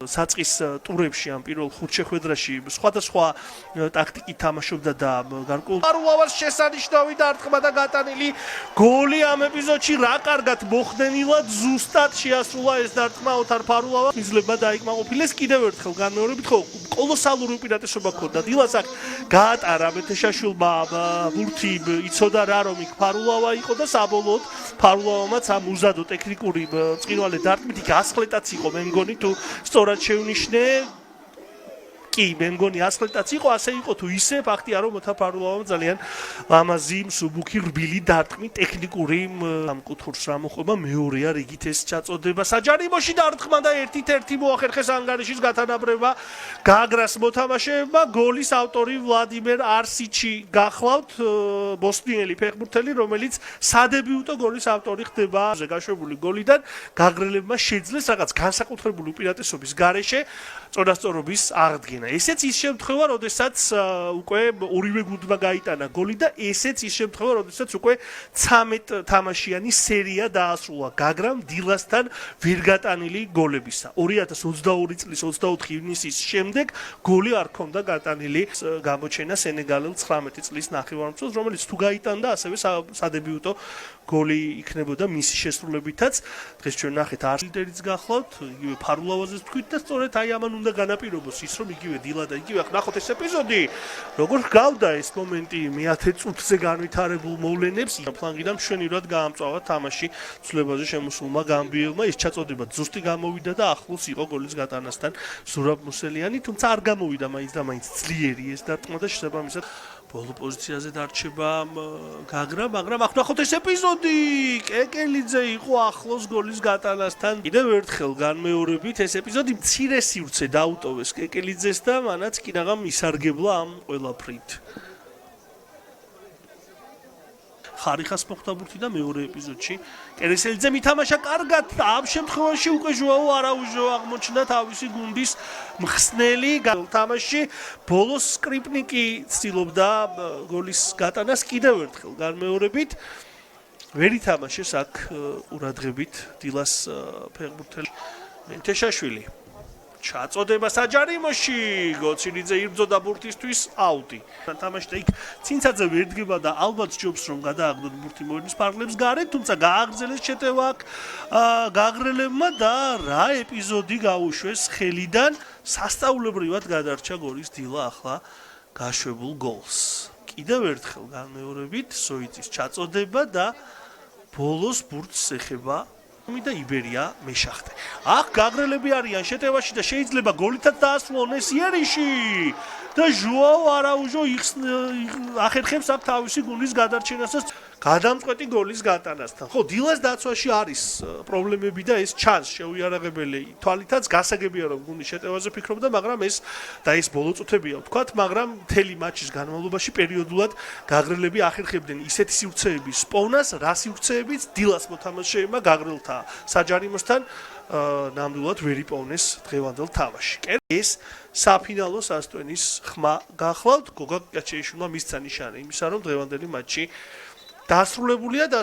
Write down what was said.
საწყის ტურებში ამ პირველ 5 შეხვედრაში სხვადასხვა ტაქტიკით თამაშობდა და გარკვეულ პარულავას შესანიშნავი დარტყმა და გატანილი გოლი ამ ეპიზოდში რა კარგად მოხდენილად ზუსტად შეასრულა ეს დარტყმა ოთარ პარულავა იძლება დაიკმაყოფილეს კიდევ ერთხელ განმეორებით ხო კოლოსალური უპირატესობა ჰქონდა დილას აქ გაატარა მეთეშაშვილმა ბურთი იცოდა რა რომ იქ პარულავა იყო და საბოლოოდ პარულავამაც ამ უზადო ტექნიკური წინვალე დარტყმით იქ ასხლეტაც იყო მე მგონი თუ სწორად შევნიშნე კი მე მგონი ასხლეტაც იყო ასე იყო თუ ისე ფაქტია რომ ოთარ პარულავამ ძალიან ლამაზი მსუბუქი რბილი დარტყმით ტექნიკური ამ კუთხურს რა მოხდება მეორეა რიგით ეს ჩაწოდება საჯარიმოში დარტყმა და ერთ-ერთი მოახერხეს ანგარიშის გათანაბრება გაგრას მოთამაშეებმა გოლის ავტორი ვლადიმერ არსიჩი გახლავთ ბოსნიელი ფეხბურთელი რომელიც სადებიუტო გოლის ავტორი ხდება გაშვებული გოლიდან გაგრელებმა შეძლეს რაღაც განსაკუთრებული უპირატესობის გარეშე წონასწორობის აღდგენა ესეც ის შემთხვევა, როდესაც უკვე ორივე გუნდმა გაიტანა გოლი და ესეც ის შემთხვევა, როდესაც უკვე 13 თამაშიანი სერია დაასრულა გაგრამ დილასთან ვერ გატანილი გოლებისა. 2022 წლის 24 ივნისის შემდეგ გოლი არ ჰქონდა გატანილი გამოჩენა სენეგალელ 19 წლის ნახევარმცველს, რომელიც თუ გაიტანდა ასევე სადებიუტო გოლი იქნებოდა მისი შესრულებითაც. დღეს ჩვენ ნახეთ არლიდერიც გახლავთ, იგივე პარულავაზეც თქვით და სწორედ აი ამან უნდა განაპირობოს ის რომ იგივე დილა და იგივე ნახოთ ეს ეპიზოდი როგორ გავდა ეს მომენტი მე-10 წუთზე განვითარებულ მოვლენებს ფლანგიდან მშვენივრად გაამწვავა თამაში ცვლილებაზე შემოსულმა გამბიელმა ის ჩაწოდება ზუსტი გამოვიდა და ახლოს იყო გოლის გატანასთან ზურაბ მუსელიანი თუმცა არ გამოვიდა მაინც და მაინც ძლიერი ეს დარტყმა და შესაბამისად ბოლო პოზიციაზე დარჩება გაგრა მაგრამ ახ ნახოთ ეს ეპიზოდი კეკელიძე იყო ახლოს გოლის გატანასთან კიდევ ერთხელ განმეორებით ეს ეპიზოდი მცირე სივრცე დაუტოვეს კეკელიძეს და მანაც კი რაღაც ისარგებლა ამ ყველაფრით ხარიხას მოხდა ბურთი და მეორე ეპიზოდში კერესელიძე მითამაშა კარგად და ამ შემთხვევაში უკვე ჟოაო არაუჟო აღმოჩნდა თავისი გუნდის მხსნელი თამაში ბოლოს სკრიპნიკი ცდილობდა გოლის გატანას კიდევ ერთხელ განმეორებით ვერ ითამაშეს აქ ყურადღებით დილას ფეხბურთელი მენთეშაშვილი ჩაწოდება საჯარიმოში გოცინიძე იბრძოდა ბურთისთვის აუტი თამაშდა იქ ცინცაძე ვერ დგება და ალბათ ჯობს რომ გადააგდოთ ბურთი მოედნის ფარგლებს გარეთ თუმცა გააგრძელეს შეტევა აქ გაგრელებმა და რა ეპიზოდი გაუშვეს ხელიდან სასწაულებრივად გადარჩა გოლის დილა ახლა გაშვებულ გოლს კიდევ ერთხელ განმეორებით სოიცის ჩაწოდება და ბოლოს ბურთს ეხება და იბერია მეშახტე. აქ გაგრელები არიან შეტევაში და შეიძლება გოლითაც დაასრულონ ეს იერიში და ჟოაო არაუჟო ახერხებს აქ თავისი გუნდის გადარჩენასაც გადამწყვეტი გოლის გატანასთან. ხო, დილას დაცვაში არის პრობლემები და ეს ჩანს შეუიარაღებელი თვალითაც გასაგებია რომ გუნდი შეტევაზე ფიქრობდა, მაგრამ ეს ბოლო წუთებია ვთქვათ, მაგრამ მთელი მატჩის განმავლობაში პერიოდულად გაგრელები ახერხებდნენ ისეთი სივრცეების პოვნას, რა სივრცეებიც დილას მოთამაშეებმა გაგრელთა საჯარიმოსთან ნამდვილად ვერ იპოვნეს დღევანდელ თამაში. ეს საფინალო სასტვენის ხმა გახლავთ, გოგა კაჩეიშვილმა მისცა ნიშანი იმისა, რომ დღევანდელი მატჩი დასრულებულია და